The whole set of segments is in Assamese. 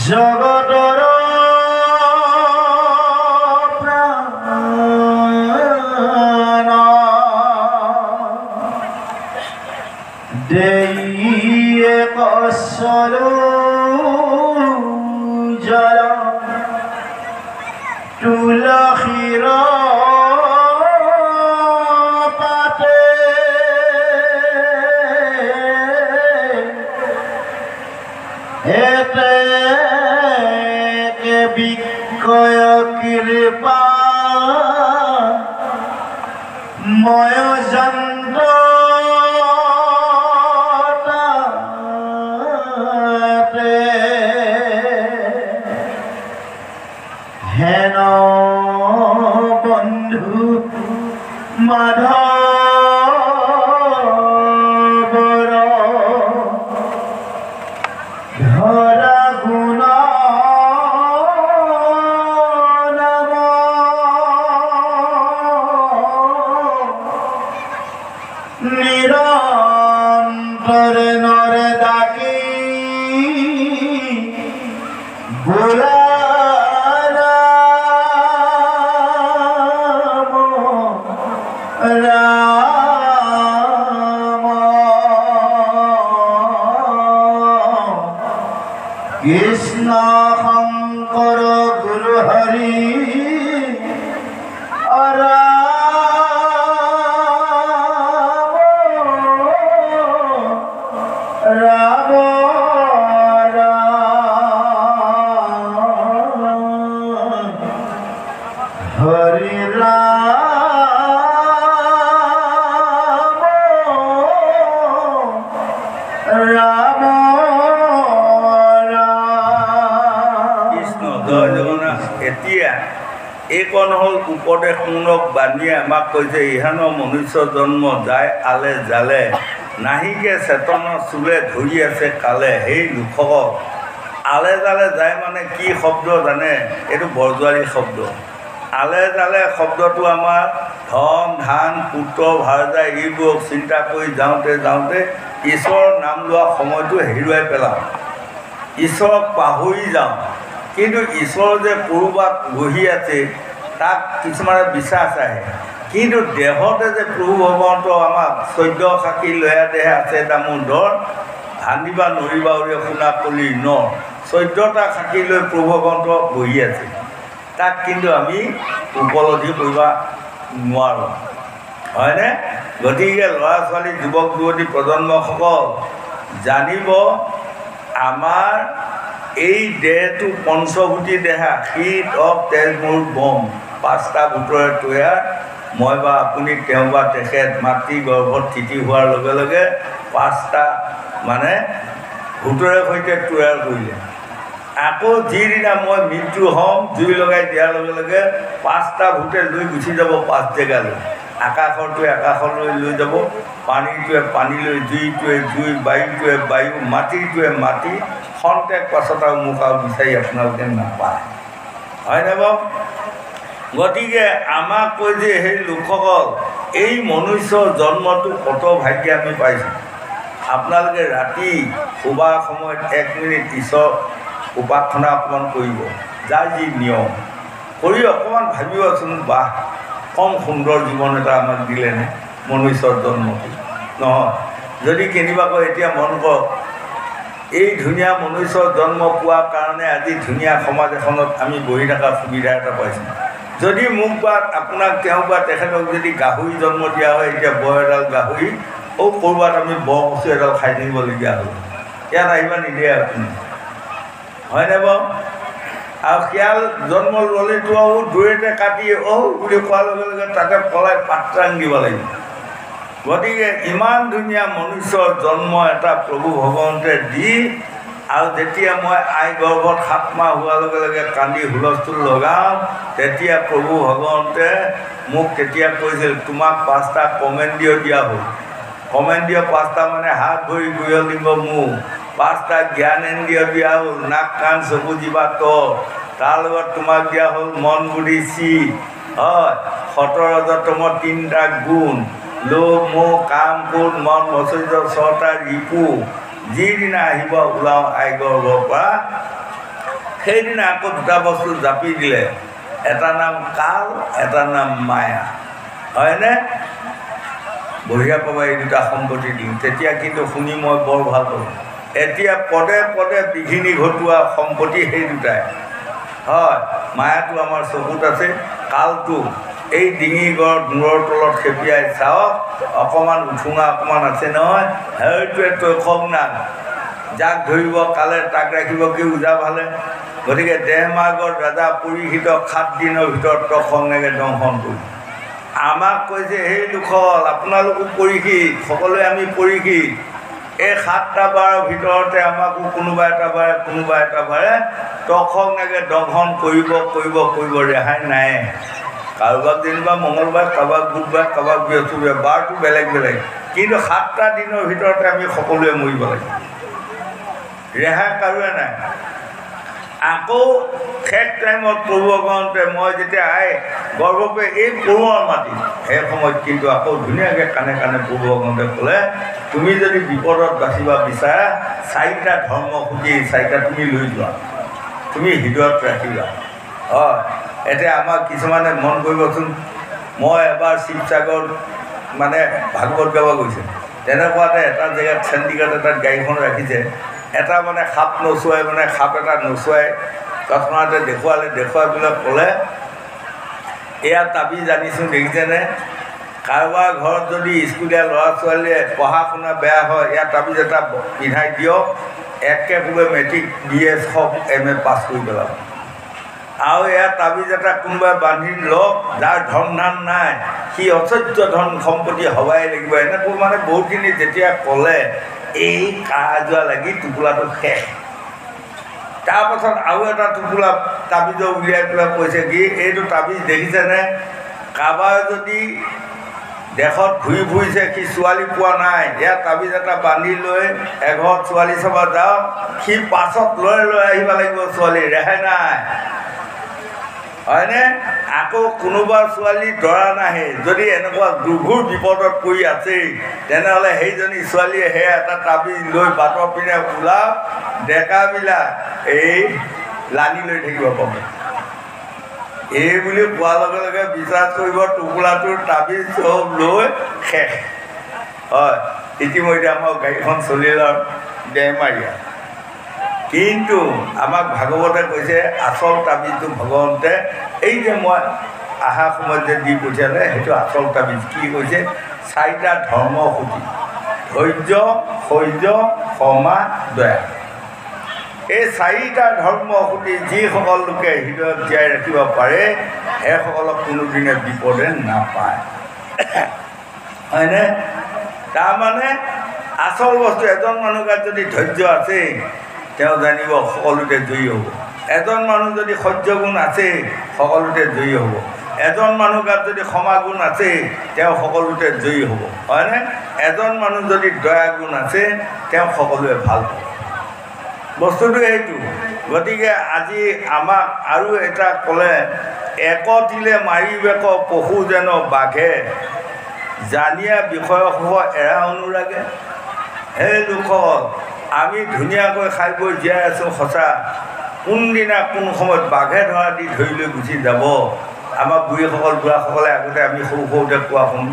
জগতৰ প্ৰাণ দেইয়ে কচলো জল তুলসীৰ বিক্ষয় কৃপা ময় যন্ত্ৰ হেন বন্ধু মাধৱ ধৰা গুণ নিৰন্তৰে নৰে ডাকি বোলা কৃষ্ণ শংকৰ গুৰু হৰি ৰাম হৰি ৰাম এতিয়া এইকণ হ'ল উপদেশমূলক বাণীয়ে আমাক কৈছে ইহান মনুষ্য জন্ম যায় আলে জালে নাহিকে চেতন চুলে ধৰি আছে কালে। সেই লোকসকল আলে জালে যায় মানে কি শব্দ জানে? এইটো বৰজোৱাৰী শব্দ। আলে জালে শব্দটো আমাৰ ধন ধান পুত্ৰ ভাৰজা এইবোৰক চিন্তা কৰি যাওঁতে যাওঁতে ঈশ্বৰৰ নাম লোৱা সময়টো হেৰুৱাই পেলাওঁ, ঈশ্বৰক পাহৰি যাওঁ। কিন্তু ঈশ্বৰ যে ক'ৰবাত বহি আছে তাক কিছুমানে বিশ্বাস আহে, কিন্তু দেহতে যে প্ৰভু ভগৱন্ত আমাক 14 সাক্ষী লয়া দেহে আছে এটা মোৰ ধৰ ভান্দিবা নৰিবা উৰে শুনা কলি ন 14টা সাক্ষী লৈ প্ৰভু ভগৱন্ত বহি আছে, তাক কিন্তু আমি উপলব্ধি কৰিব নোৱাৰোঁ, হয়নে? গতিকে ল'ৰা ছোৱালী যুৱক যুৱতী প্ৰজন্মসকল জানিব আমাৰ এই দেহটো পঞ্চভূতি দেহা শীত অপ তেজ মোৰ বম 5টা ভূতৰে তৈয়াৰ। মই বা আপুনি তেওঁ বা তেখেত মাতৃ গৰ্ভত থিতি হোৱাৰ লগে লগে 5টা মানে ভূতৰে সৈতে তৈয়াৰ কৰিলে। আকৌ যিদিনা মই মৃত্যু হ'ম জুই লগাই দিয়াৰ লগে লগে 5টা ভূতে লৈ গুচি যাব 5 জেগালৈ। আকাশৰটোৱে আকাশলৈ লৈ যাব, পানীটোৱে পানীলৈ, জুইটোৱে জুই, বায়ুটোৱে বায়ু, মাটিটোৱে মাটি। খন্তেক পাছত আৰু মোক আৰু বিচাৰি আপোনালোকে নাপায়, হয়নে বাৰু? গতিকে আমাক কৈ যে সেই লোকসকল এই মনুষ্য জন্মটো কত ভাগ্য আমি পাইছোঁ। আপোনালোকে ৰাতি শুৱাৰ সময়ত 1 মিনিট ঈশ্বৰ উপাসনা অকণমান কৰিব, যাৰ যি নিয়ম কৰি অকণমান ভাবিবচোন, বাহ কম সুন্দৰ জীৱন এটা আমাক দিলেনে মনুষ্যৰ জন্মটো। নহয় যদি কেনিবাকৈ এতিয়া মন কৰক এই ধুনীয়া মনুষ্যৰ জন্ম পোৱাৰ কাৰণে আজি ধুনীয়া সমাজ এখনত আমি বহি থকাৰ সুবিধা এটা পাইছোঁ। যদি মোক বা আপোনাক তেওঁ বা তেখেতক যদি গাহৰি জন্ম দিয়া হয়, এতিয়া বৰ এডাল গাহৰি ক'ৰবাত আমি বৰ কচু এডাল খাই থাকিবলগীয়া হ'ল, ইয়াত আহিবা নিদিয়ে আপুনি, হয়নে বাৰু? আৰু শিয়াল জন্ম ল'লেতো আৰু দূৰতে কাটি বুলি কোৱাৰ লগে লগে তাতে পলাই পাত্ৰাং দিব লাগিব। গতিকে ইমান ধুনীয়া মনুষ্যৰ জন্ম এটা প্ৰভু ভগৱন্তে দি, আৰু যেতিয়া মই আই গৰ্ভত 7 মাহ হোৱাৰ লগে লগে কান্দি হুলস্থুল লগাওঁ, তেতিয়া প্ৰভু ভগৱন্তে মোক তেতিয়া কৈছিল তোমাক 5টা কমেণ্ডিয় দিয়া হ'ল। কমেণ্ডিয় 5টা মানে হাত ভৰি গুৰিয়লিংগ মুখ, 5টা জ্ঞানেন্দ্ৰিয় দিয়া হ'ল, নাক কাণ চকু জিভা তল, তাৰ লগত তোমাক দিয়া হ'ল মন বুদ্ধি চিত, হয় 17 3টা গুণ, লোভ মোহ কাম ক্ৰোধ মন মচৰ্য 6টা ৰিপু, যিদিনা আহিব ওলাওঁ আই গৰ্ভৰ পৰা সেইদিনা আকৌ দুটা বস্তু জাপি দিলে, এটা নাম কাল, এটা নাম মায়া, হয়নে? বঢ়িয়া পাবা এই দুটা সম্পত্তি দিম। তেতিয়া কিন্তু শুনি মই বৰ ভাল পাওঁ। এতিয়া পদে পদে বিঘিনি ঘটোৱা সম্পত্তি সেই দুটাই হয়। মায়াটো আমাৰ চকুত আছে, কালটো এই ডিঙি গড় মূৰৰ তলত খেপিয়াই চাওক, অকণমান উঠুঙা অকণমান আছে নহয়, সেইটোৱে তৈখক নাক, যাক ধৰিব কালে তাক ৰাখিব কি ওজা ভালে। গতিকে দেহমাৰ্গত ৰাজা পৰীক্ষিত 7 দিনৰ ভিতৰত তখনেকে দংশন কৰিব। আমাক কৈছে সেই লোকসকল আপোনালোকো পৰীক্ষিত, সকলোৱে আমি পৰীক্ষিত। এই 7টা বাৰৰ ভিতৰতে আমাকো কোনোবা এটা বাৰে তখনেকে দংশন কৰিব, ৰেহাই নাই। কাৰোবাক যেনিবা মঙলবাৰ, কাৰোবাক বুধবাৰ, কাৰোবাক বৃহস্পতিবাৰ, বাৰটো বেলেগ বেলেগ, কিন্তু 7টা দিনৰ ভিতৰতে আমি সকলোৱে মৰিব লাগিব, ৰেহাই কাৰোৱে নাই। আকৌ শেষ টাইমত পূৰ্বগণতে মই যেতিয়া গৰ্ভপে এই পৰুৱাৰ মাটি, সেই সময়ত কিন্তু আকৌ ধুনীয়াকৈ কাণে কাণে পূৰ্বগণতে ক'লে, তুমি যদি বিপদত বাচিব বিচাৰা 4টা ধৰ্মসূচী 4টা তুমি লৈ যোৱা, তুমি হৃদয়ত ৰাখিবা। হয়, এতিয়া আমাক কিছুমানে মন কৰিবচোন, মই এবাৰ শিৱসাগৰ মানে ভাগৱত গাব গৈছে, তেনেকুৱাতে এটা জেগাত চেণ্ডিগড়ত এটাত গাড়ীখন ৰাখিছে, এটা মানে সাপ নচুৱাই, মানে সাপ এটা নচুৱাই তৎক্ষণাতে দেখুৱাই পেলাই ক'লে, এয়া তাবিজ আনিছোঁ দেখিছেনে? কাৰোবাৰ ঘৰত যদি স্কুলীয়া ল'ৰা ছোৱালীয়ে পঢ়া শুনা বেয়া হয়, ইয়াৰ তাবিজ এটা পিন্ধাই দিয়ক, একেবাৰে মেট্ৰিক BS হওক MA পাছ কৰি পেলাব। আৰু এয়া তাবিজ এটা কোনোবাই বান্ধি লওক, যাৰ ধন ধান নাই সি অচৈধ্য ধন সম্পত্তি হবাই লাগিব। এনেকৈ মানে বহুতখিনি যেতিয়া ক'লে, এই কাজোৱা লাগি টোপোলাটো শেষ। তাৰপাছত আৰু এটা টোপোলা তাবিজৰ উলিয়াই পেলাই কৈছে কি, এইটো তাবিজ দেখিছেনে? কাৰোবাৰ যদি দেশত ঘূৰি ফুৰিছে, সি ছোৱালী পোৱা নাই, ইয়াৰ তাবিজ এটা বান্ধি লৈ এঘৰত ছোৱালী চাব যাওক, সি পাছত লৈ আহিব লাগিব ছোৱালী, ৰেহাই নাই, হয়নে? আকৌ কোনোবা ছোৱালী দৰা নাহে, যদি এনেকুৱা দুঘূৰ বিপদত পৰি আছে, তেনেহ'লে সেইজনী ছোৱালীয়ে সেই এটা তাবিজ লৈ বাটৰ পিনে ওলাওক, ডেকাবিলাক এই লানি লৈ থাকিব পাব। এই বুলি কোৱাৰ লগে লগে বিশ্বাস কৰিব, টোপোলাটোৰ তাবিজ চব লৈ শেষ। হয়, ইতিমধ্যে আমাৰ গাড়ীখন চলিল আৰু দেহমাৰীয়া। কিন্তু আমাক ভাগৱতে কৈছে আচল তাবিজটো ভগৱন্তে এই যে মই অহা সময়ত যে দি পঠিয়ালে, সেইটো আচল তাবিজ। কি কৈছে? 4টা ধৰ্মসূচী, ধৈৰ্য, শৌৰ্য, ক্ষমা, দয়া। এই 4টা ধৰ্মসূচী যিসকল লোকে হৃদয়ত জীয়াই ৰাখিব পাৰে, সেইসকলক কোনোদিনে বিপদে নাপায়, হয়নে? তাৰমানে আচল বস্তু, এজন মানুহ গাত যদি ধৈৰ্য আছে, তেওঁ জানিব সকলোতে জয়ী হ'ব। এজন মানুহ যদি সহ্য গুণ আছে, সকলোতে জয়ী হ'ব। এজন মানুহ গাত যদি ক্ষমা গুণ আছে, তেওঁ সকলোতে জয়ী হ'ব, হয়নে? এজন মানুহ যদি দয়া গুণ আছে, তেওঁ সকলোৱে ভাল পাব। বস্তুটো এইটো। গতিকে আজি আমাক আৰু এটা ক'লে, একতিলে মাৰিবেক পশু যেন বাঘে, জানিয়া বিষয়সহ এৰা অনুৰাগে। সেই লোকসকল আমি ধুনীয়াকৈ খাই বৈ জীয়াই আছোঁ সঁচা, কোনদিনা কোন সময়ত বাঘে ধৰা দি ধৰি লৈ গুচি যাব। আমাৰ বুঢ়াসকলে আগতে আমি সৰুতে কোৱা শুনো,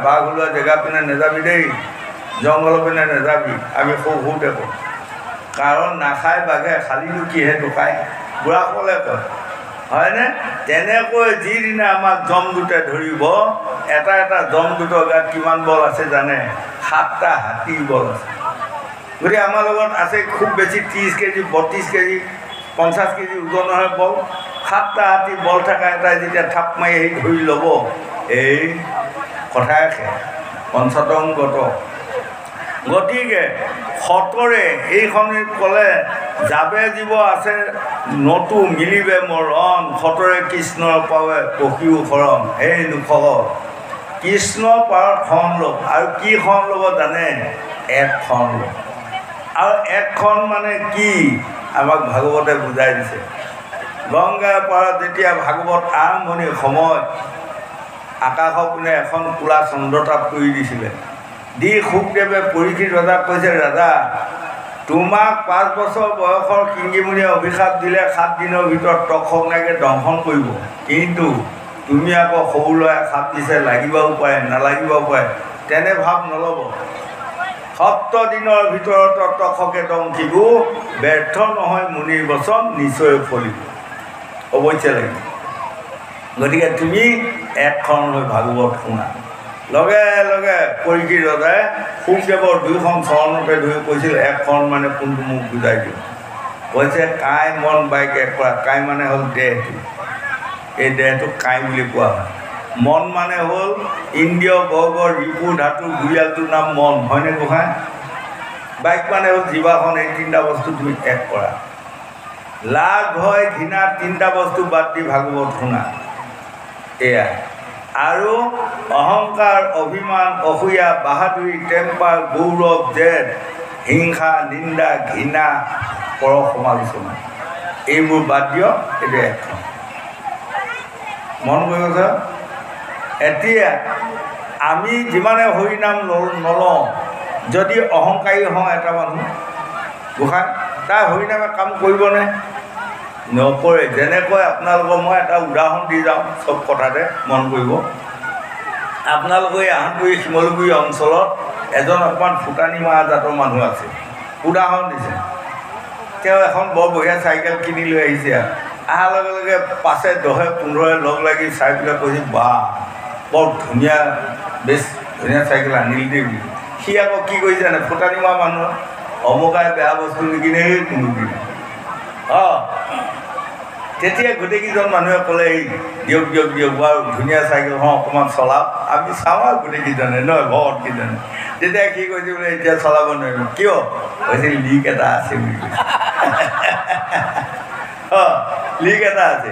বাঘ ওলোৱা জেগা পিনে নেযাবি দেই, জংঘলৰ পিনে নেযাবি, আমি সৰুতে কওঁ। কাৰণ নাখায় বাঘে, খালিনো কিহেতু খায়, বুঢ়াসকলে কয়, হয়নে? তেনেকৈ যিদিনা আমাক জমদূতে ধৰিব, এটা এটা জমদূতৰ গাত কিমান বল আছে জানে? 7টা হাতীৰ বল আছে। গতিকে আমাৰ লগত আছে খুব বেছি 30 কেজি, 32 কেজি, 50 কেজি ওজনৰ বল। 7টা হাতী বল থকা এটাই যেতিয়া থাপ মাৰি আহি ধৰি ল'ব, এই কথাই শেষ, পঞ্চতংগত। গতিকে সতৰে এইখনি ক'লে, যাবে জীৱ আছে নতু মিলিবে মৰণ, সতৰে কৃষ্ণৰ পাৱে পশিও শৰণ। এই লোকসকল কৃষ্ণৰ পাৰত শৰণ ল'ব। আৰু কি শৰণ ল'ব জানে? এক শৰণ ল'ব। আৰু একখন মানে কি? আমাক ভাগৱতে বুজাই দিছে। গংগাৰ পাৰত যেতিয়া ভাগৱত আৰম্ভণিৰ সময়ত আকাশৰ পিনে এখন ক'লা চন্দ্ৰতাপ কৰি দিছিলে, দি শুকদেৱে পৰীক্ষিত ৰজাক কৈছে, ৰাজা তোমাক 5 বছৰ বয়সৰ কিংকিমুনিয়ে অভিশাপ দিলে 7 দিনৰ ভিতৰত তক্ষকনাগে দংশন কৰিব, কিন্তু তুমি আকৌ সৰু ল'ৰাই সাপ দিছে, লাগিবও পাৰে নালাগিবও পাৰে, তেনে ভাৱ নল'ব। 7 দিনৰ ভিতৰত তক্ষকে দংশিব, ব্যৰ্থ নহয় মুনিৰ বচন নিশ্চয় ফলিব, অৱশ্যে লাগিব। গতিকে তুমি একখন হৈ ভাগৱত শুনা। লগে লগে পৰীক্ষিত ৰজাই শুকদেৱৰ 2খন চৰণতে ধৰি কৈছিল, এখন মানে কোনটো মোক বুজাই দিওঁ। কৈছে কাই মন বাইক এক কৰা। কাই মানে হ'ল দেহটো, এই দেহটোক কাই বুলি কোৱা হয়। মন মানে হ'ল ইন্দ্ৰিয় বৰ্গৰ ৰিপু ধাতু গুৰিয়ালটোৰ নাম মন, হয়নে গোসাঁই? বাইক মানে হ'ল জীৱাখন। এই 3টা বস্তু তুমি এক কৰা। লাভ ভয় ঘৃণা 3টা বস্তু বাদ দি ভাগৱত শুনা। এয়া আৰু অহংকাৰ অভিমান অসূয়া বাহাদুৰি টেম্পাৰ গৌৰৱ জেদ হিংসা নিন্দা ঘৃণা পৰ সমালোচনা এইবোৰ বাদ দিয়ক। এইটো এখন মন কৰিব। এতিয়া আমি যিমানে হৰিনাম নলওঁ, যদি অহংকাৰী হওঁ এটা মানুহ গোসাঁই, তাৰ হৰিনামে কাম কৰিবনে? নকৰে। যেনেকৈ আপোনালোকৰ মই এটা উদাহৰণ দি যাওঁ চব কথাতে মন কৰিব। আপোনালোকৰ এই আহতগুৰি শিমলুগুৰি অঞ্চলত এজন অকণমান ফুটানি মৰা জাতৰ মানুহ আছে। উদাহৰণ দিছে, তেওঁ এখন বৰ বঢ়িয়া চাইকেল কিনি লৈ আহিছে। অহাৰ লগে লগে 5 10 15 লগ লাগি চাই পেলাই কৈছে, বা বৰ ধুনীয়া, বেছ ধুনীয়া চাইকেল আনিলি দেই বুলি। সি আকৌ কি কৰিছে জানে? ফুটানি মৰা মানুহ অমুকাই বেয়া বস্তু নিকিনে, কোনো কিনে। তেতিয়া গোটেইকেইজন মানুহে ক'লে, এই দিয়ক দিয়ক দিয়ক বাৰু ধুনীয়া চাইকেলখন অকণমান চলাওক, আমি চাওঁ আৰু গোটেইকেইজনে নহয় ভকতকেইজনে। তেতিয়া কি কৈছে বোলে, এতিয়া চলাব নোৱাৰিম। কিয়? কৈছে লিক এটা আছে বুলি কৈছে। লিক এটা আছে।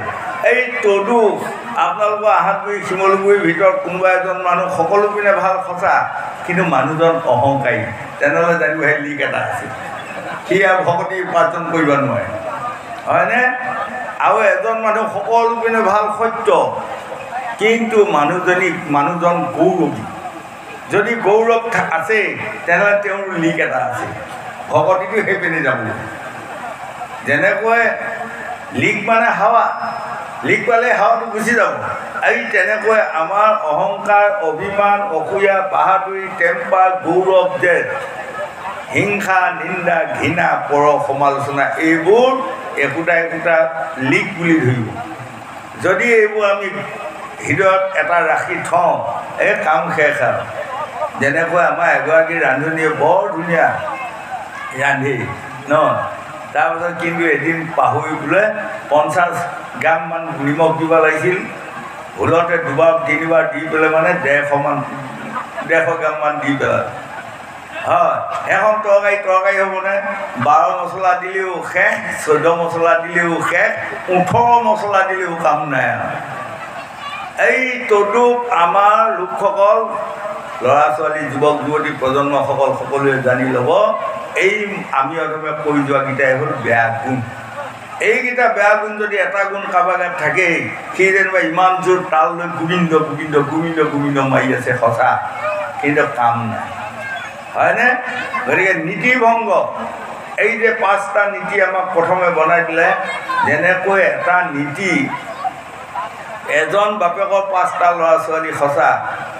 এই তদু আপোনালোকৰ আহতগুৰি শিমলুগুৰিৰ ভিতৰত কোনোবা এজন মানুহ সকলো পিনে ভাল সঁচা, কিন্তু মানুহজন অহংকাৰী, তেনেহ'লে জানিব সেই লিক এটা আছে। সি আৰু ভকতি উপাৰ্জন কৰিব নোৱাৰে, হয়নে? আৰু এজন মানুহ সকলো পিনে ভাল সত্য, কিন্তু মানুহজন গৌৰৱী। যদি গৌৰৱ আছে তেনেহ'লে তেওঁৰ লিক এটা আছে, ভকতিটো সেইপিনে যাব। যেনেকৈ লিক মানে হাৱা, লিক পালে হাৱাটো গুচি যাব। এই তেনেকৈ আমাৰ অহংকাৰ অভিমান অসূয়া বাহাদুৰি টেম্পাৰ গৌৰৱ জেদ হিংসা নিন্দা ঘৃণা পৰ সমালোচনা এইবোৰ একোটা একোটা লিক বুলি ধৰিব। যদি এইবোৰ আমি হৃদয়ত এটা ৰাখি থওঁ, এই কাম শেষ আৰু। যেনেকৈ আমাৰ এগৰাকী ৰান্ধনীয়ে বৰ ধুনীয়া ৰান্ধি ন, তাৰপিছত কিন্তু এদিন পাহৰি বোলে 50 গ্ৰামমান নিমখ দিব লাগিছিল, ভুলতে 2বাৰ 3বাৰ দি পেলাই মানে 150 গ্ৰামমান দি পেলাই। হয়, এখন তৰকাৰী হ'বনে? 12 মছলা দিলেও শেষ, 14 মছলা দিলেও শেষ, 18 মছলা দিলেও কাম নাই আৰু। এই তদুপ আমাৰ লোকসকল, ল'ৰা ছোৱালী যুৱক যুৱতী প্ৰজন্মসকল সকলোৱে জানি ল'ব, এই আমি অথবা কৈ যোৱাকেইটাই হ'ল বেয়া গুণ। এইকেইটা বেয়া গুণ যদি এটা গুণ কাৰোবাৰ গাত থাকেই, সি যেনিবা ইমান জোৰ তাল লৈ গোবিন্দ গোবিন্দ গোবিন্দ গোবিন্দ মাৰি আছে সঁচা, কিন্তু কাম নাই, হয়নে? গতিকে নীতিভংগ, এই যে 5টা নীতি আমাক প্ৰথমে বনাই দিলে, যেনেকৈ এটা নীতি এজন বাপেকৰ 5টা ল'ৰা ছোৱালী সঁচা,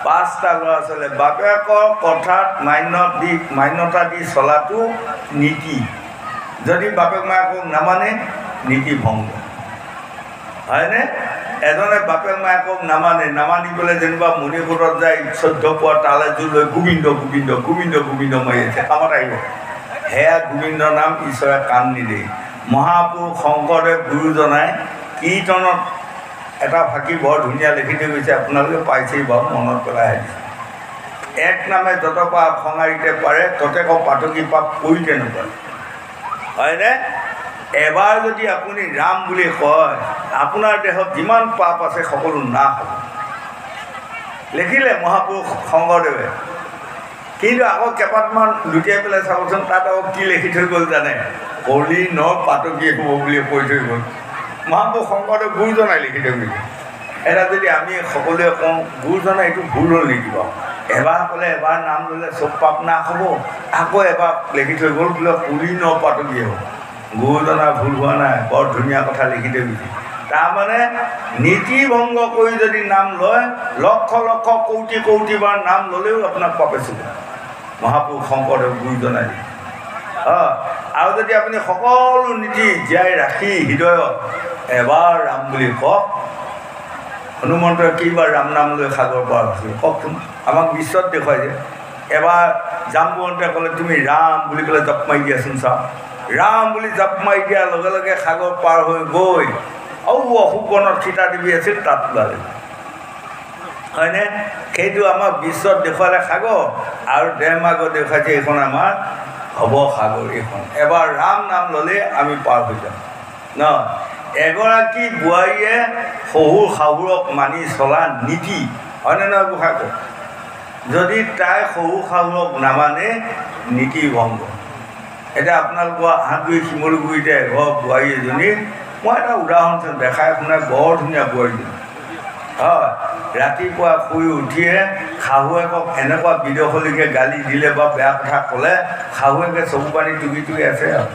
5টা ল'ৰা ছোৱালী বাপেকৰ কথাত মান্যতা দি চলাটো নীতি। যদি বাপেক মায়েকক নামানে নীতি ভংগ, হয়নে? এজনে বাপেক মায়েকক নামানি পেলাই যেনিবা মণিপুৰত যায় 14 পোৱা তালে জোৰ লৈ গোবিন্দ গোবিন্দ গোবিন্দ গোবিন্দ মাৰি আছে, কামত আহিব? সেয়া গোবিন্দৰ নাম ঈশ্বৰে কাণ নিদিয়ে। মহাপুৰুষ শংকৰদেৱ গুৰুজনাই কীৰ্তনত এটা ফাঁকি বৰ ধুনীয়া লিখি থৈ গৈছে, আপোনালোকে পাইছেই বাৰু, মনত পেলাই আহিছে। এক নামে যত পাপ খঙাৰিতে পাৰে, ততে কওঁ পাতকী পাপ কৰিতে নকৰে, হয়নে? এবাৰ যদি আপুনি ৰাম বুলি কয়, আপোনাৰ দেহত যিমান পাপ আছে সকলো নাশ হ'ব, লিখিলে মহাপুৰুষ শংকৰদেৱে। কিন্তু আকৌ কেইপাতমান লুটিয়াই পেলাই চাবচোন, তাত আকৌ কি লিখি থৈ গ'ল জানে? কলি ন পাতকী হ'ব বুলি কৈ থৈ গ'ল। মহাপুৰুষ শংকৰদেৱ গুৰুজনাই লিখি থৈ গৈছে। এটা যদি আমি সকলোৱে কওঁ গুৰুজনাই এইটো ভুল হ'ল নেকি বাৰু? এবাৰ ক'লে এবাৰ নাম ল'লে চব পাপ নাশ হ'ব। আকৌ এবাৰ লিখি থৈ গ'ল বোলে পুৰি নপাতলি হ'ব। গুৰুজনাৰ ভুল হোৱা নাই, বৰ ধুনীয়া কথা লিখি থৈ গৈছে। তাৰমানে নীতি ভংগ কৰি যদি নাম লয়, লক্ষ লক্ষ কৌটি কৌটিবাৰ নাম ল'লেও আপোনাক পাপে চুব। মহাপুৰুষ শংকৰদেৱ গুৰুজনাই আৰু যদি আপুনি সকলো নীতি জীয়াই ৰাখি হৃদয়ত এবাৰ ৰাম বুলি কওক। হনুমন্তই কেইবাৰ ৰাম নাম লৈ সাগৰ পাৰ হৈছিল কওকচোন। আমাক বিশ্বত দেখুৱাই যে এবাৰ জাম্বুৱন্তে ক'লে তুমি ৰাম বুলি ক'লে জাপ মাৰি দিয়াচোন চাওক। ৰাম বুলি জাপ মাৰি দিয়াৰ লগে লগে সাগৰ পাৰ হৈ গৈ অশোকবনত সীতা দেৱী আছিল তাত ওলালে, হয়নে? সেইটো আমাক বিশ্বত দেখুৱালে সাগৰ, আৰু ডেৰমাৰ্গত দেখুৱাইছে এইখন আমাৰ হ'ব সাগৰ। এইখন এবাৰ ৰাম নাম ল'লে আমি পাৰ হৈ যাম ন। এগৰাকী বোৱাৰীয়ে শহুৰ শাহুৰক মানি চলা নীতি, হয়নে নহয় গোসাঁই কওক? যদি তাই শহুৰ শাহুৰক নামানে নীতি ভংগ। এতিয়া আপোনালোকৰ হাতগুৰি শিমলুগুৰিতে এঘৰ বোৱাৰী এজনী, মই এটা উদাহৰণ দেখাই শুনাই বৰ ধুনীয়া বোৱাৰীজনী হয়। ৰাতিপুৱা শুই উঠিয়ে শাহুৱেকক এনেকুৱা বিদেশলৈকে গালি দিলে বা বেয়া কথা ক'লে শাহুৱেকে চকু পানী টুকি টুকি আছে আৰু।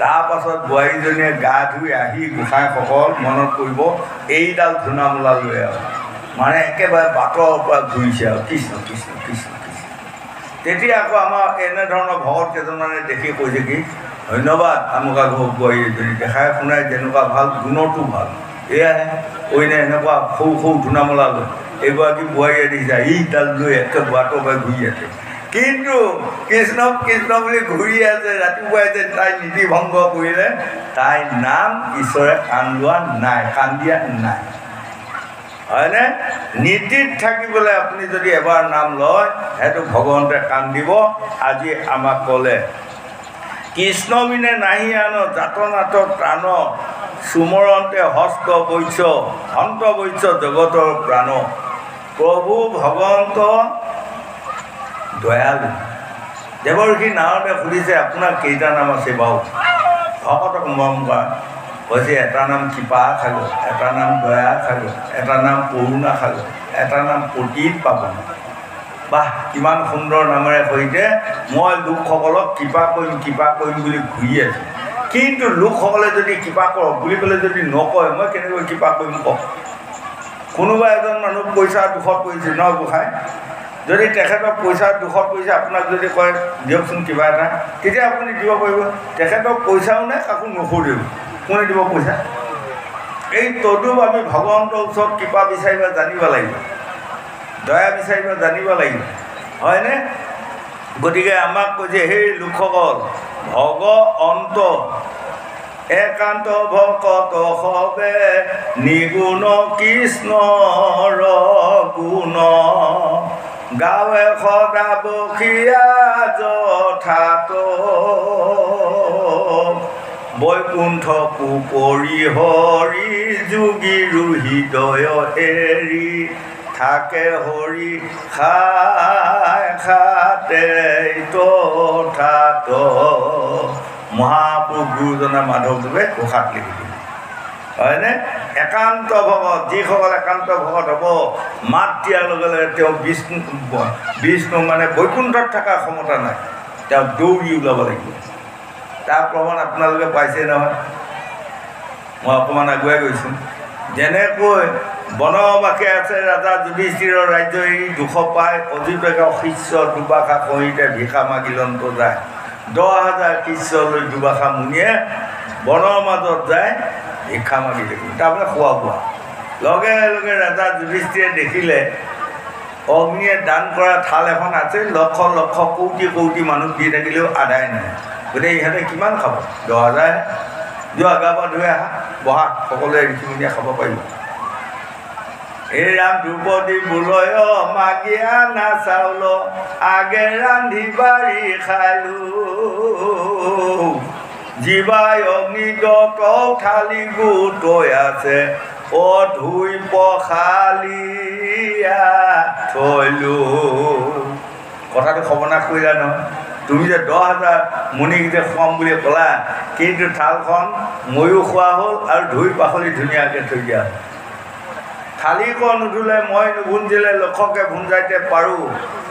তাৰপাছত বোৱাৰীজনীয়ে গা ধুই আহি গোসাঁইসকল মনত কৰিব এইডাল ধূনামূলা লৈ আৰু মানে একেবাৰে বাটৰ পৰা ঘূৰিছে আৰু কৃষ্ণ কৃষ্ণ কৃষ্ণ কৃষ্ণ। তেতিয়া আকৌ আমাৰ এনেধৰণৰ ভকত কেইজনমানে দেখি কৈছে কি ধন্যবাদ আমুকা ঘৰ বোৱাৰী এজনী, দেখাই শুনাই যেনেকুৱা ভাল গুণটো ভাল, এয়াহে অইনে এনেকুৱা সৰু সৰু ধূনামূলা লৈ এইগৰাকী বোৱাৰীয়ে দেখিছে এইডাল লৈ একে বাটৰ পৰা ঘূৰি আছে। কিন্তু কৃষ্ণ কৃষ্ণ বুলি ঘূৰি আছে, ৰাতিপুৱাই যে তাই নীতি ভংগ কৰিলে, তাইৰ নাম ঈশ্বৰে কাণ লোৱা নাই, কাণ দিয়া নাই, হয়নে? নীতিত থাকিবলৈ আপুনি যদি এবাৰ নাম লয় সেইটো ভগৱন্তে কাণ দিব। আজি আমাক ক'লে কৃষ্ণ বিনে নাহি আন যাতনাত প্ৰাণ, সুমৰন্তে হস্ত বৈশ্য হন্ত বৈশ্য জগতৰ প্ৰাণ। প্ৰভু ভগৱন্ত দয়ালু। দেৱৰ্ষি নাৰদে সুধিছে আপোনাৰ কেইটা নাম আছে বাৰু? ভকতক মৰম কৰা কৈছে এটা নাম কৃপা সাগৰ, এটা নাম দয়া সাগৰ, এটা নাম কৰুণা সাগৰ, এটা নাম পতিত পাবন। বাহ, কিমান সুন্দৰ নামেৰে সৈতে মই লোকসকলক কৃপা কৰিম বুলি ঘূৰি আছোঁ। কিন্তু লোকসকলে যদি কৃপা কৰক বুলি ক'লে যদি নকয়, মই কেনেকৈ কৃপা কৰিম কওক? কোনোবা এজন মানুহ পইচাৰ দুখত পৰিছে ন গোসাঁই, যদি তেখেতক পইচাৰ দুখত পৰিছে আপোনাক যদি কয় দিয়কচোন কিবা এটা, তেতিয়া আপুনি দিব পাৰিব? তেখেতক পইচাও নাই, কাকো নুসুধিব, কোনে দিব পইচা? এই তদুপ আমি ভগৱন্তৰ ওচৰত কৃপা বিচাৰিব জানিব লাগিব, দয়া বিচাৰিব জানিব লাগিব, হয়নে? গতিকে আমাক কৈছে সেই লোকসকল ভগ অন্ত একান্ত ভকত হবে নিগুণ কৃষ্ণৰ গুণ, গাৱে সদা বসিয়া যথাত বৈকুণ্ঠ কুপৰি হৰি যোগীৰো হৃদয় এৰি, থাকে হৰি খাই খাতে তথাত। মহাপুৰুষ গুৰুজনা মাধৱদেৱে ঘোষাত লিখিছিল, হয়নে? একান্ত ভকত, যিসকল একান্ত ভকত হ'ব, মাত দিয়াৰ লগে লগে তেওঁ বিষ্ণু মানে বৈকুণ্ঠত থকাৰ ক্ষমতা নাই, তেওঁ দৌৰি ওলাব লাগিব। তাৰ প্ৰমাণ আপোনালোকে পাইছে নহয়। মই অকণমান আগুৱাই গৈছোঁ। যেনেকৈ বনবাসে আছে ৰাজা যুধিষ্ঠিৰৰ ৰাজ্য এৰি দুখ পায়, অজিতকা শিষ্য দুবাষা কহিতে ভিষা মাগিলন্ত যায়। 10,000 শিষ্য লৈ দুবাষা মুনিয়ে বনৰ মাজত যায় ভিক্ষা মাগি থাকিল, তাৰমানে খোৱা বোৱা। লগে লগে ৰাজা যুধিষ্ঠিৰে দেখিলে অগ্নিয়ে দান কৰা থাল এখন আছে, লক্ষ লক্ষ কোটি কোটি মানুহ দি থাকিলেও আদায় নাই। গতিকে ইহঁতে কিমান খাব? 10,000। যোৱা গা পা ধুই আহা, বহা, সকলোৱে ঋষিমুনিয়ে খাব পাৰিব। এই ৰাম দ্ৰুপদী বোলয় মাগিয়া না চাউল, আগে ৰান্ধি বাঢ়ি খালোঁ, জীৱাই অগ্নিদত থালি গোটৈ আছে, ধুই পখালিয়া থৈলোঁ। কথাটো সৰ্বনাশ কৰিলা নহয়। তুমি যে 10,000 মুনিকেইটা খুৱাম বুলি ক'লা, কিন্তু থালখন ময়ো খোৱা হ'ল আৰু ধুই পাখলি ধুনীয়াকৈ থৈ দিয়া হ'ল। থালিখন নুধুলে মই নুভুঞ্জিলে লক্ষকে ভুঞ্জাইতে পাৰোঁ,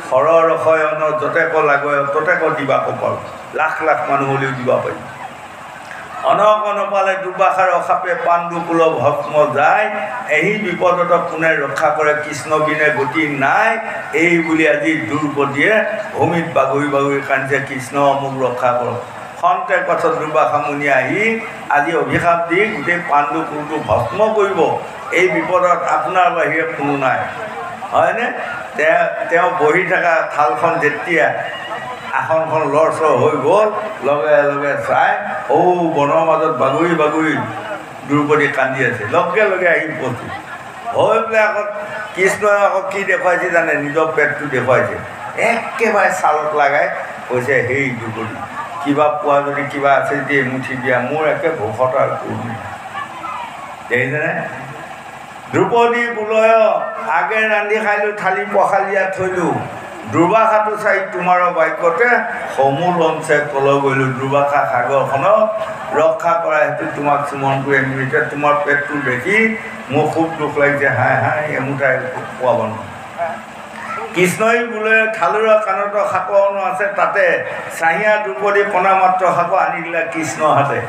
সৰসয়ন যতেক লাগয় ততেক দিবা কপাল লাখ লাখ মানুহ হ'লেও দিব পাৰি অনক নপালে দুবাষাৰ অসাপে পাণ্ডুকুল ভস্ম যায় এই বিপদত কোনে ৰক্ষা কৰে কৃষ্ণ বিনে গতি নাই এই বুলি আজি দ্ৰৌপদীয়ে ভূমিত বাগৰি বাগৰি কান্দিছে কৃষ্ণ মোক ৰক্ষা কৰক খন্তেক পাছত দুৰ্বাসা মুনি আহি আজি অভিশাপ দি গোটেই পাণ্ডুকুলটো ভস্ম কৰিব এই বিপদত আপোনাৰ বাহিৰে কোনো নাই হয়নে তেওঁ বহি থকা থালখন যেতিয়া আসনখন লৰচৰ হৈ গ'ল লগে লগে চাই বনৰ মাজত বাগৰি বাগৰি দ্ৰৌপদী কান্দি আছে লগে লগে আহি উপস্থিত হৈ পেলাই আকৌ কৃষ্ণই আকৌ কি দেখুৱাইছে জানে নিজৰ পেটটো দেখুৱাইছে একেবাৰে ছালত লগাই কৈছে সেই দ্ৰৌপদী কিবা পোৱা যদি কিবা আছে যদি এমুঠি দিয়া মোৰ একে ভোকত আৰু কোনো দেখিছেনে দ্ৰৌপদী বোলয় আগে ৰান্ধি খাইলোঁ থালি পখালিয়াত থৈলোঁ দুৰ্বাসাটো চাই তোমাৰ বাক্যতে সমূল অঞ্চে তল গৈলোঁ দুৰ্বাসা সাগৰখনক ৰক্ষা কৰা হেতু তোমাক চুমন কৰি আনিলোঁ এতিয়া তোমাৰ পেটটো দেখি মোৰ খুব দুখ লাগিছে হাই হাই এমুঠাই পোৱাব নোৱাৰোঁ কৃষ্ণই বোলে থালুৰ কাণত শাকনো আছে তাতে চাহিয়া দ্ৰৌপদী কণা মাত্ৰ শাক আনি দিলে কৃষ্ণৰ হাতে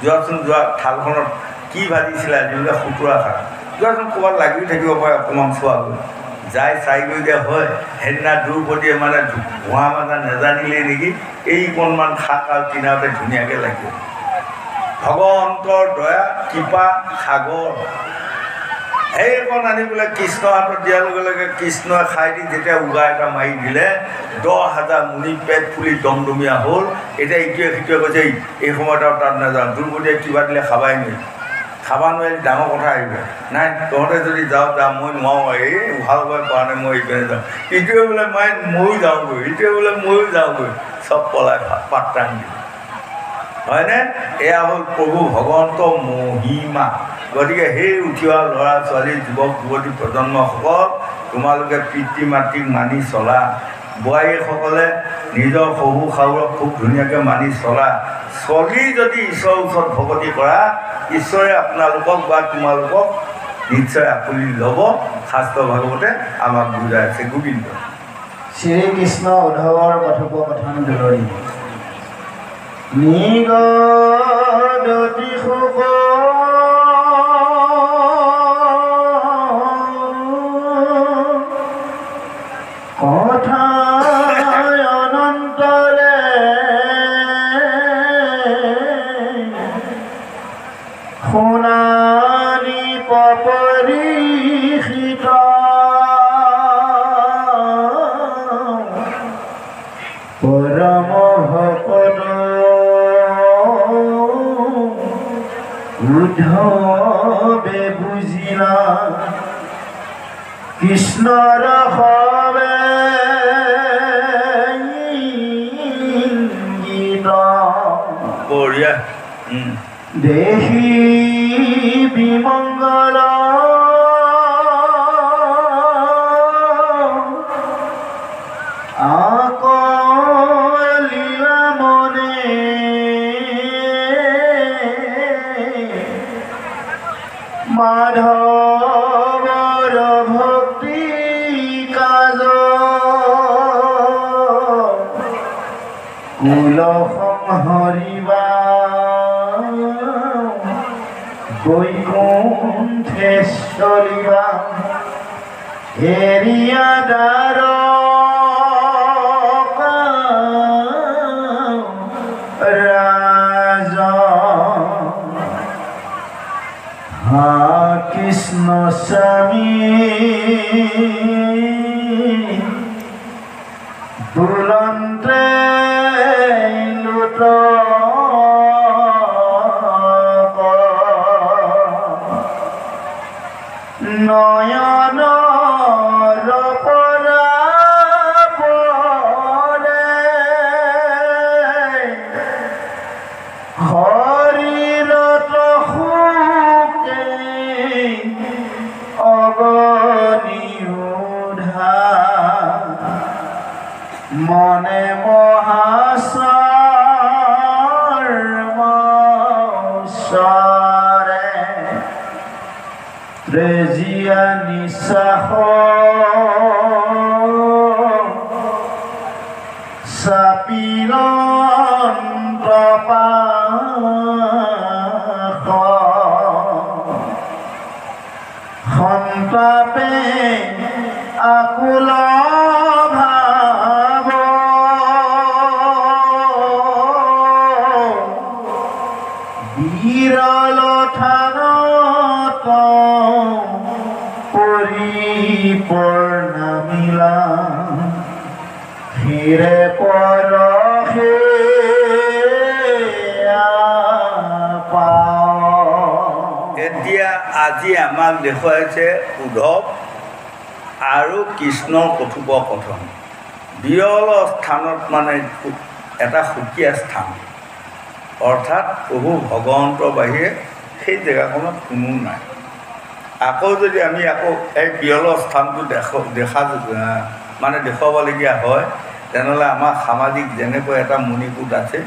যোৱাচোন যোৱা থালখনত কি ভাজিছিলে যিবিলাক খুতুৰা শাক যোৱাচোন ক'ৰবাত লাগি থাকিব পাৰে অকণমান চোৱাগৈ যাই চাই গৈ দিয়া হয় সেইদিনা দ্ৰৌপদীয়ে মানে ধোঁৱা মানে নেজানিলেই নেকি এইকণমান শাক আৰু কিনাৰতে ধুনীয়াকৈ লাগিব ভগৱন্তৰ দয়া কৃপা সাগৰ সেইকণ আনি পেলাই কৃষ্ণৰ হাতত দিয়াৰ লগে লগে কৃষ্ণই খাই দি যেতিয়া উগা এটা মাৰি দিলে 10,000 মুনি পেট ফুলি দমদমীয়া হ'ল এতিয়া ইটোৱে সিটোৱে কৈছে এই সময়ত আৰু তাত নাযাওঁ দ্ৰৌপদীয়ে কিবা দিলে খাবাই নোৱাৰি খাবা নোৱাৰি ডাঙৰ কথা আহিব নাই তহঁতে যদি যাওঁ মই নোৱাৰোঁ এই ভাল পাই পোৱা নাই মই এইপিনে যাওঁ ইটোৱে বোলে ময়ো যাওঁগৈ ইটোৱে বোলে ময়ো যাওঁগৈ চব পলাই পাত্ৰাং দিওঁ হয়নে এয়া হ'ল প্ৰভু ভগৱন্ত মহিমা গতিকে সেই উঠি অহা ল'ৰা ছোৱালী যুৱক যুৱতী প্ৰজন্মসকল তোমালোকে পিতৃ মাতৃক মানি চলা বোৱাৰীসকলে নিজৰ শহু শাহুৰক খুব ধুনীয়াকৈ মানি চলা চলি যদি ঈশ্বৰৰ ওচৰত ভকতি কৰা ঈশ্বৰে আপোনালোকক বা তোমালোকক নিশ্চয় আপুনি ল'ব শাস্ত্ৰ ভাগৱতে আমাক বুজাই আছে গোবিন্দ শ্ৰীকৃষ্ণ উদ্ধৱৰ কথোপকথন দুলৰি নিগদতি সুখ কথা অনন্তৰে শুনানি পপৰিষিত পৰম ভকত উদ্ধৱে বুজিলা কৃষ্ণৰ হবে বঢ়িয়া দেহি বিমংগল আকলিলা মনে মাধৱৰ ভক্তি কাজ কুল সংহৰিবা বৈকুণ্ঠে চলিবা এৰিয়া দ্বাৰ ৰাজা হা কৃষ্ণ স্বামী বুলন্তে লুট নয়ন পৰা পৰে শৰীৰত সুখে অগনি উধা মনে মহাসাৰ মৌচৰে ত্ৰেজিয়া নিশ্বাস সন্তাপে আকুল ভাব বিৰল থানত পৰিপূৰ্ণমিলা হিৰে পৰশে এতিয়া আজি আমাক দেখুৱাইছে উদ্ধৱ আৰু কৃষ্ণৰ কথোপকথন। বিৰল স্থানত মানে এটা সুকীয়া স্থান, অৰ্থাৎ প্ৰভু ভগৱন্তৰ বাহিৰে সেই জেগাখনত কোনো নাই। আকৌ যদি আমি আকৌ এই বিৰল স্থানটো দেখুৱাবলগীয়া হয়, তেনেহ'লে আমাৰ সামাজিক যেনেকৈ এটা মণিকূট আছে,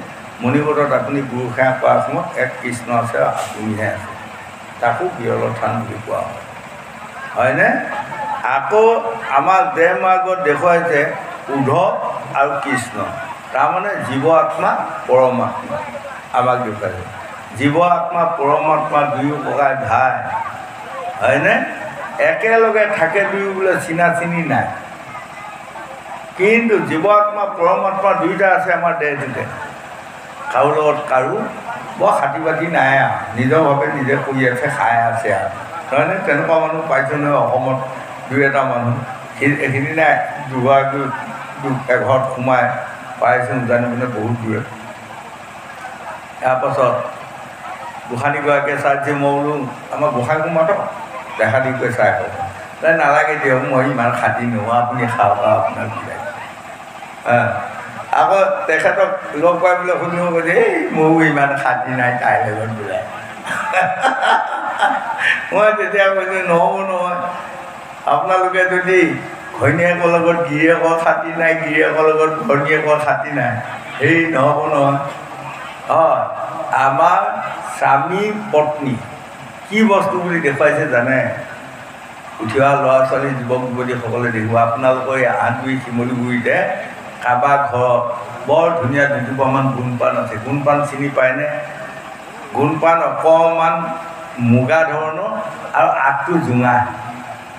মণিকূটত আপুনি গুৰু সেৱা কৰাৰ সময়ত এক কৃষ্ণ আছে আৰু আপুনিহে আছে, তাকো বিৰল স্থান বুলি কোৱা হয়, হয়নে? আকৌ আমাৰ দেহ মাৰ্গত দেখুৱাইছে উদ্ধৱ আৰু কৃষ্ণ, তাৰমানে জীৱ আত্মা পৰমাত্মা আমাক দেখুৱাইছে। জীৱ আত্মা পৰমাত্মা দুয়ো প্ৰকাৰ ভাই, হয়নে? একেলগে থাকে দুয়ো বোলে চিনা চিনি নাই, কিন্তু জীৱ আত্মা পৰমাত্মা দুয়োটা আছে আমাৰ দেহটোতে। কাৰো লগত কাৰো বৰ খাতি বাতি নাই আৰু নিজৰভাৱে নিজে কৰি আছে, খাই আছে আৰু, হয়নে? তেনেকুৱা মানুহ পাইছোঁ নহয় অসমত দুই এটা মানুহ। সেইদিনা দুগৰাকী এঘৰত সোমাই পাইছোঁ জানি পিনে বহুত দূৰে। তাৰপাছত গোসাঁনীগৰাকীয়ে চাইছে, মই বোলো আমাৰ গোসাঁইকো মাতক, দেখা দি কৈ চাই হ'ব, তাই নালাগে দিয়ক, মই ইমান খাতি নোহোৱা, আপুনি খাওক আৰু আপোনাক বুজাই। আকৌ তেখেতক লগ পাই বোলে শুনিব কৈছে, এই ময়ো ইমান খাতি নাই তাইৰ লগত বোলে। মই তেতিয়া কৈছোঁ নহ'ব নহয়, আপোনালোকে যদি ঘৈণীয়েকৰ লগত গিৰিয়েকৰ খাতি নাই, গিৰিয়েকৰ লগত ঘৈণীয়েকৰ খাতি নাই, সেই নহ'ব নহয়। হয়, আমাৰ স্বামী পত্নী কি বস্তু বুলি দেখুৱাইছে জানে? উঠি অহা ল'ৰা ছোৱালী যুৱক যুৱতীসকলে দেখিব, আপোনালোকৰ এই আঠগুৰি শিমলুগুৰিতে কাৰোবাৰ ঘৰত বৰ ধুনীয়া দুজোপামান গোন্ধপান আছে। গোন্ধপান চিনি পায়নে? গোন্ধপান অকণমান মুগা ধৰণৰ আৰু আগটো জোঙা।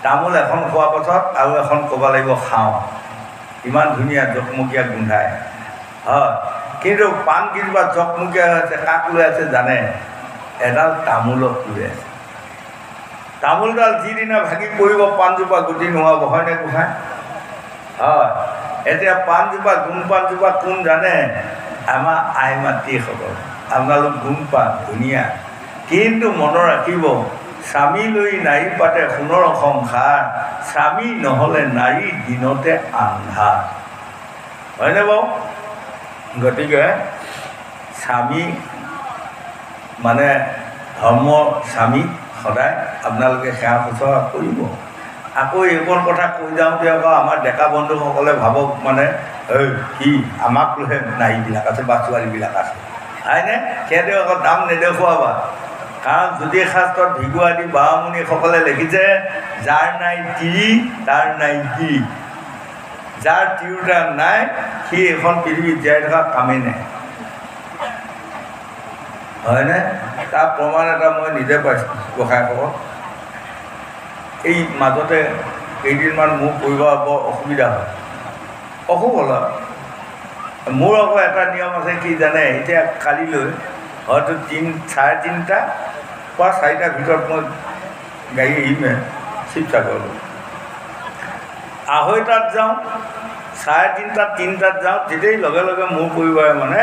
তামোল এখন খোৱাৰ পাছত আৰু এখন ক'ব লাগিব খাওঁ, ইমান ধুনীয়া জকমকীয়া গোন্ধায়। হয়, কিন্তু পাণ কেইজোপা জকমকীয়া হৈ আছে, কাক লৈ আছে জানে? এডাল তামোলক লৈ আছে। তামোলডাল যিদিনা ভাগি পৰিব পাণজোপা গুটি নোহোৱাব, হয়নে গোসাঁই? হয়, এতিয়া পাণজোপা গোন্ধপাণজোপা কোন জানে? আমাৰ আই মাতৃসকল। আপোনালোক গোন্ধপাণ ধুনীয়া, কিন্তু মনত ৰাখিব, স্বামী লৈ নাৰী পাতে সোণৰ সংসাৰ, স্বামী নহ'লে নাৰী দিনতে আন্ধাৰ, হয়নে বাৰু? গতিকে স্বামী মানে ধৰ্ম স্বামী সদায় আপোনালোকে সেৱা শুশ্ৰূষা কৰিব। আকৌ এইকণ কথা কৈ যাওঁতে আকৌ আমাৰ ডেকা বন্ধুসকলে ভাবক মানে এই কি আমাক লৈহে নাৰীবিলাক আছে বা ছোৱালীবিলাক আছে, হয়নে? সিহঁতে আকৌ দাম নেদেখুৱাবা, কাৰণ জ্যোতিষ শাস্ত্ৰত ভিগু আদি বাৰমুণিসকলে লিখিছে, যাৰ নাই তিৰি তাৰ নাই কি। যাৰ তিৰোতা নাই সি এখন পৃথিৱীত জীয়াই থকা কামেই নাই, হয়নে? তাৰ প্ৰমাণ এটা মই নিজে পাইছোঁ গোসাঁইসকল। এই মাজতে কেইদিনমান মোৰ পৰিবাৰ বৰ অসুবিধা হয়, অসুখ হ'ল আৰু। মোৰ আকৌ এটা নিয়ম আছে কি জানে? এতিয়া কালিলৈ হয়তো 3:30 বা 4টাৰ ভিতৰত মই গাড়ী এৰিমে শিৱসাগৰলৈ। 2:30 যাওঁ, 3:30 3টাত যাওঁ, তেতিয়াই লগে লগে মোৰ পৰিবাৰে মানে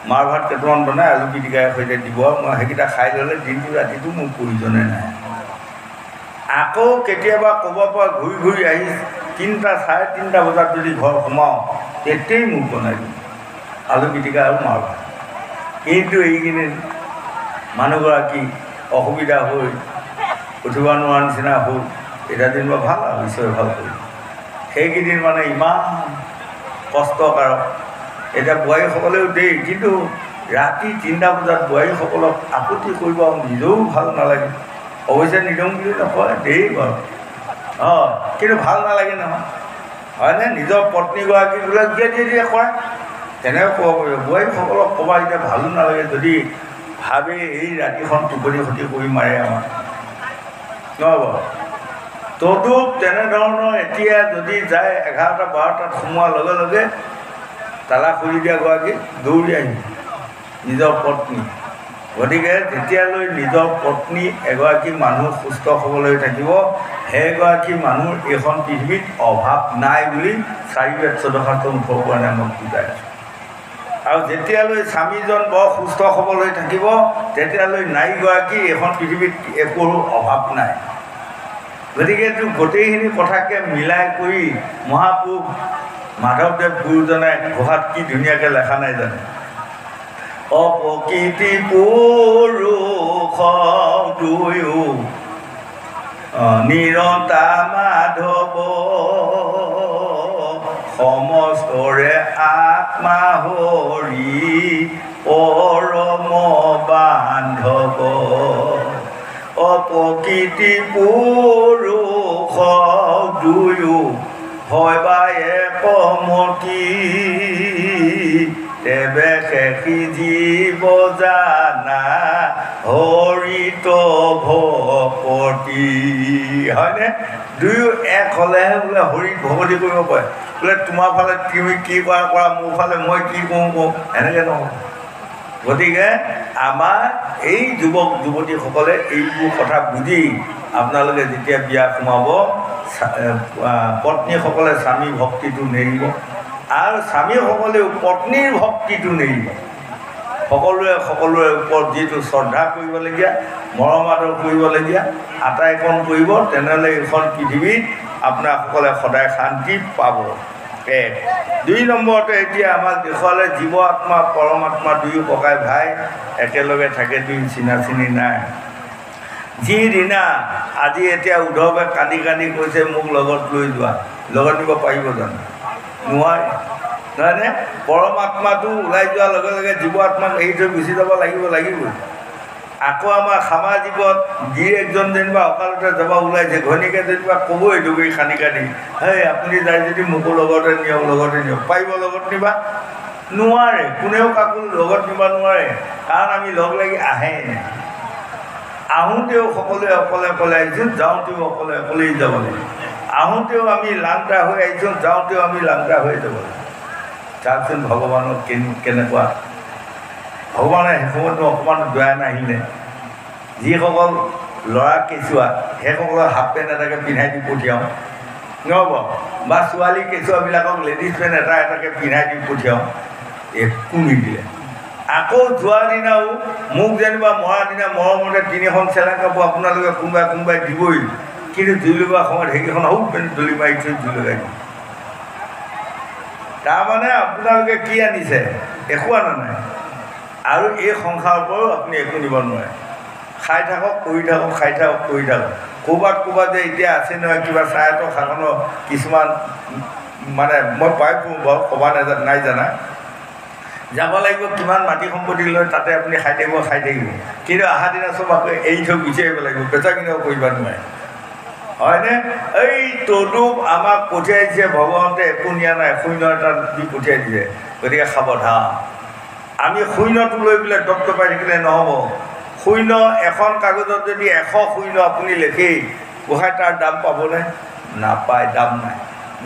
মাৰ ভাত কেইটামান বনাই আলু পিটিকাৰ সৈতে দিব, মই সেইকেইটা খাই ল'লে দিনটো ৰাতিটো মোৰ প্ৰয়োজনে নাই। আকৌ কেতিয়াবা ক'ৰবাৰ পৰা ঘূৰি ঘূৰি আহি 3টা 3:30 বজাত যদি ঘৰ সোমাওঁ, তেতিয়াই মোক বনাই দিওঁ আলু পিটিকা আৰু মাৰ ভাত। কিন্তু এইকেইদিন মানুহগৰাকী অসুবিধা হৈ উঠিব নোৱাৰা নিচিনা হ'ল, এটা দিন বাৰু ভাল আৰু ঈশ্বৰে ভাল কৰি। সেইকেইদিন মানে ইমান কষ্টকাৰক। এতিয়া বোৱাৰীসকলেও দেই, কিন্তু ৰাতি 3টা বজাত বোৱাৰীসকলক আপত্তি কৰিব নিজেও ভাল নালাগে। অৱশ্যে নিদম বুলি নকয় দেই বাৰু, অঁ, কিন্তু ভাল নালাগে নহয়, হয়নে? নিজৰ পত্নীগৰাকীবিলাক দিয়ে কৰে, তেনেকৈ ক'ব পাৰিব। বোৱাৰীসকলক ক'বা এতিয়া ভালো নালাগে যদি ভাবে এই ৰাতিখন টোপনি ক্ষতি কৰি মাৰে আমাক, নহ'ব। তদুপ তেনেধৰণৰ এতিয়া যদি যায় 11-12টাত সোমোৱাৰ লগে লগে তালা খুলি দিয়াগৰাকী দৌৰি আহিব নিজৰ পত্নী। গতিকে যেতিয়ালৈ নিজৰ পত্নী এগৰাকী মানুহ সুস্থ হ'বলৈ থাকিব, সেইগৰাকী মানুহৰ এইখন পৃথিৱীত অভাৱ নাই বুলি 4:14 নামত বুজাই আছোঁ। আৰু যেতিয়ালৈ স্বামীজন বৰ সুস্থ হ'বলৈ থাকিব, তেতিয়ালৈ নাৰীগৰাকী এইখন পৃথিৱীত একো অভাৱ নাই। গতিকে গোটেইখিনি কথাকে মিলাই কৰি মহাপুৰুষ মাধৱদেৱ গুৰুজনাই ঘোষাত কি ধুনীয়াকৈ লেখা নাই জানে, অপ্ৰকৃতি পুৰুষ দুয়ো নিৰতা মাধৱ সমস্তৰে আত্মা হৰি পৰম বান্ধৱ। অপ্ৰকৃতি পুৰুষ দুয়ো হয় বা একমতি, তেবে শেষি জীৱ জানা হৰিত ভকতি। হয়নে? দুয়ো এক হ'লেহে বোলে হৰিত ভকতি কৰিব পাৰে। বোলে তোমাৰ ফালে তুমি কি কৰা কৰা, মোৰ ফালে মই কি কৰোঁ এনেকৈ নহয়। গতিকে আমাৰ এই যুৱক যুৱতীসকলে এইবোৰ কথা বুজি আপোনালোকে যেতিয়া বিয়া সোমাব, পত্নীসকলে স্বামী ভক্তিটো নেৰিব আৰু স্বামীসকলেও পত্নীৰ ভক্তিটো নেৰিব। সকলোৱে সকলোৰে ওপৰত যিটো শ্ৰদ্ধা কৰিবলগীয়া, মৰম আদৰ কৰিবলগীয়া আটাইকণ কৰিব, তেনেহ'লে এইখন পৃথিৱীত আপোনাসকলে সদায় শান্তি পাব। 2 নম্বৰতে এতিয়া আমাৰ দেখুৱালে জীৱ আত্মা পৰমাত্মা দুয়ো ককাই ভাই একেলগে থাকে, দুই চিনা চিনি নাই। যিদিনা আজি এতিয়া উদ্ধৱে কান্দি কান্দি কৈছে মোক লগত লৈ যোৱা, লগত নিব পাৰিব জানো? নোৱাৰে, নহয়নে? পৰমাত্মাটো ওলাই যোৱাৰ লগে লগে জীৱ আত্মাক এৰি থৈ গুচি যাব লাগিবই। আকৌ আমাৰ সামাজিকত গিৰিয়েকজন যেনিবা অকালতে যাব ওলাইছে, ঘৈণীয়েকে যেনিবা ক'বই দুগৰী কান্দি কান্দি, হেই আপুনি যায় যদি মোকো লগতে নিয়ক। পাৰিব লগত নিবা? নোৱাৰে, কোনেও কাকো লগত নিব নোৱাৰে, কাৰণ আমি লগ লাগি আহে। আহোঁতেও সকলোৱে অকলে অকলে আহিছোঁ, যাওঁতেও অকলে অকলেই যাব লাগিব। আহোঁতেও আমি লাংটা হৈ আহিছোঁ, যাওঁতেও আমি লাংটা হৈ যাব লাগিব। চাওকচোন ভগৱানৰ কেনেকুৱা। ভগৱানে সেইসময়তো অকণমান দয়া নাহিলে। যিসকল ল'ৰা কেঁচুৱা সেইসকলক হাফ পেণ্ট এটাকে পিন্ধাই দি পঠিয়াওঁ, নহ'ব? বা ছোৱালী কেঁচুৱাবিলাকক লেডিজ পেণ্ট এটা এটাকৈ পিন্ধাই দি পঠিয়াওঁ, একো নিদিলে। আকৌ যোৱাৰ দিনাও মোক যেনিবা মৰাৰ দিনা মৰমতে 3খন চেলেং কাপোৰ আপোনালোকে কোনোবাই দিবই, কিন্তু জুই লগোৱাৰ সময়ত সেইকেইখন সৌ পেণ্ট দলি মাৰি থৈ জুই লগাই দিব। তাৰমানে আপোনালোকে কি আনিছে? একো আনা নাই। আৰু এই সংসাৰৰ পৰাও আপুনি একো নিব নোৱাৰে। খাই থাকক, কৰি থাকক, খাই থাকক, কৰি থাকক। ক'ৰবাত যে এতিয়া আছে নহয় কিবা চাহতৰ শাসনৰ কিছুমান, মানে মই পাই ফুৰোঁ বাৰু, ক'বা নাই জানা, যাব লাগিব কিমান মাটি সম্পত্তি লৈ তাতে আপুনি খাই থাকিব, কিন্তু অহা দিনা চব আকৌ এৰি থৈ গুচি আহিব লাগিব, বেচা কিনাও কৰিব নোৱাৰে, হয়নে? এই তদুপ আমাক পঠিয়াইছে ভগৱন্তে, একো নিয়া নাই, শূন্য এটা দি পঠিয়াই দিছে। গতিকে সাৱধান। আমি শূন্যটো লৈ পেলাই দপদপাই থাকিলে নহ'ব। শূন্য এখন কাগজত যদি 100 শূন্য আপুনি লেখেই, গোহাঁই তাৰ দাম পাবনে? নাপায়, দাম নাই।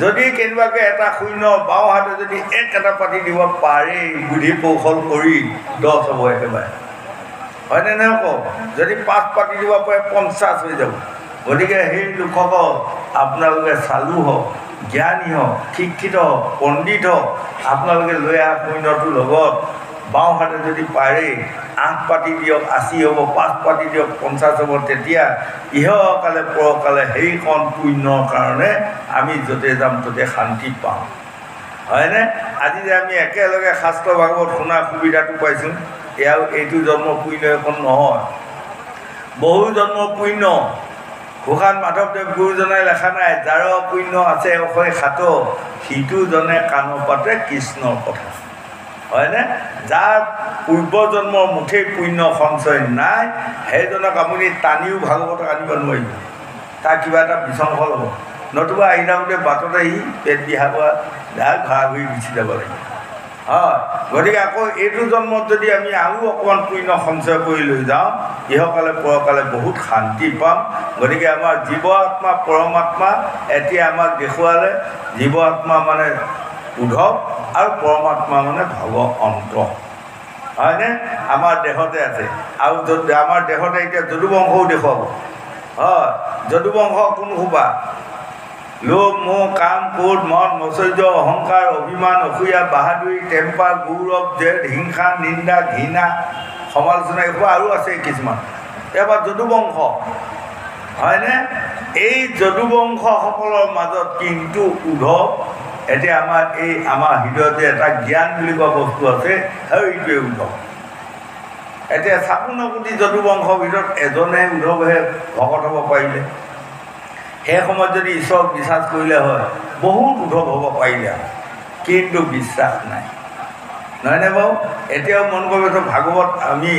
যদি কেনেবাকৈ এটা শূন্য বাওঁ হাতে যদি এটা পাতি দিব পাৰে, বুদ্ধি কৌশল কৰি 10 হ'ব একেবাৰে, হয়নে নহয় কওক? যদি 5 পাতি দিব পাৰে 50 হৈ যাব। গতিকে সেই লোকসকল আপোনালোকে চালু হওক, জ্ঞানী হওক, শিক্ষিত হওক, পণ্ডিত হওক, আপোনালোকে লৈ অহা শূন্যটোৰ লগত বাওঁ হাতে যদি পাৰে 8 পাতি দিয়ক, 80 হ'ব, 5 পাতি দিয়ক, 50 হ'ব। তেতিয়া ইহকালে পৰকালে সেইখন পুণ্যৰ কাৰণে আমি য'তে যাম ত'তে শান্তি পাওঁ, হয়নে? আজি যে আমি একেলগে শাস্ত্ৰ ভাগৱত শুনাৰ সুবিধাটো পাইছোঁ, এয়াও এইটো জন্ম পুণ্য এখন নহয়, বহু জন্ম পুণ্য। ঘোষাত মাধৱদেৱ গুৰুজনাই লেখা নাই, যাৰ পুণ্য আছে অক্ষয় সাত, সিটো জনে কাণ পাতে কৃষ্ণৰ কথা, হয়নে? যাৰ পূৰ্বজন্মৰ মুঠেই পুণ্য সঞ্চয় নাই, সেইজনক আপুনি টানিও ভাগৱতক আনিব নোৱাৰিব, তাৰ কিবা এটা বিশৃংখল হ'ব। নতুবা আহি থাকোঁতে বাটতে পেট বিহাব, ভাড়া ঘূৰি গুচি যাব লাগিব। হয়। গতিকে আকৌ এইটো জন্মত যদি আমি আৰু অকণমান পুণ্য সঞ্চয় কৰি লৈ যাওঁ, ইহকালে পৰকালে বহুত শান্তি পাম। গতিকে আমাৰ জীৱ আত্মা পৰমাত্মা এতিয়া আমাক দেখুৱালে, জীৱ আত্মা মানে উদ্ধৱ আৰু পৰমাত্মা মানে ভগৱন্ত, হয়নে? আমাৰ দেহতে আছে। আৰু আমাৰ দেহতে এতিয়া যদুবংশও দেখুৱাব। হয়, যদুবংশ কোন সোপা? লোভ, মোহ, কাম, ক্ৰোধ, মদ, মৌচৰ্য, অহংকাৰ, অভিমান, অসূয়া, বাহাদুৰি, টেম্পা, গৌৰৱ, জেদ, হিংসা, নিন্দা, ঘৃণা, সমালোচনা, এইবোৰ আৰু আছে কিছুমান। এবাৰ যদুবংশ, হয়নে? এই যদুবংশসকলৰ মাজত কিন্তু উদ্ধৱ এতিয়া আমাৰ হৃদয়তে এটা জ্ঞান বুলি কোৱা বস্তু আছে, সেইটোৱে উদ্ধৱ। এতিয়া ৫৬ কোটি যদুবংশৰ ভিতৰত এজনে উদ্ধৱহে ভকত হ'ব পাৰিলে। সেই সময়ত যদি ঈশ্বৰক বিশ্বাস কৰিলে হয়, বহুত উদ্ধৱ হ'ব পাৰিলে হয়, কিন্তু বিশ্বাস নাই, নহয়নে বাৰু? এতিয়াও মন কৰিব, ভাগৱত আমি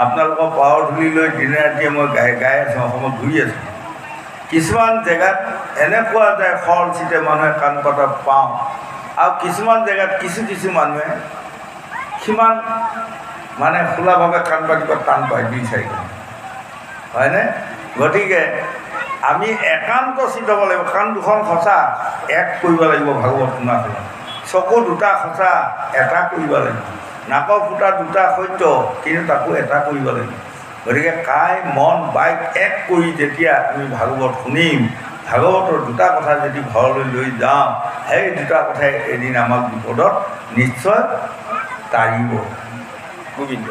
আপোনালোকৰ পাৱাৰ ধূলি লৈ দিনে ৰাতিয়ে মই গাই আছোঁ, অসমত ঘূৰি আছোঁ। কিছুমান জেগাত এনেকুৱা যায় সৰলচিতে মানুহে কাণ পাতা পাওঁ, আৰু কিছুমান জেগাত কিছু মানুহে সিমান মানে খোলাভাৱে কাণ পাতিব টান পায়, ২-৪খন, হয়নে? গতিকে আমি একান্ত চিত হ'ব লাগিব, কাৰণ দুখন সঁচা এক কৰিব লাগিব ভাগৱত শুনা সময়ত। চকু দুটা সঁচা এটা কৰিব লাগিব, নাকৰ ফুটা দুটা সত্য কিন্তু তাকো এটা কৰিব লাগিব। গতিকে কায় মন বাইক এক কৰি যেতিয়া আমি ভাগৱত শুনিম, ভাগৱতৰ দুটা কথা যদি ঘৰলৈ লৈ যাওঁ, সেই দুটা কথাই এদিন আমাক বিপদত নিশ্চয় তাৰিব। গোবিন্দ।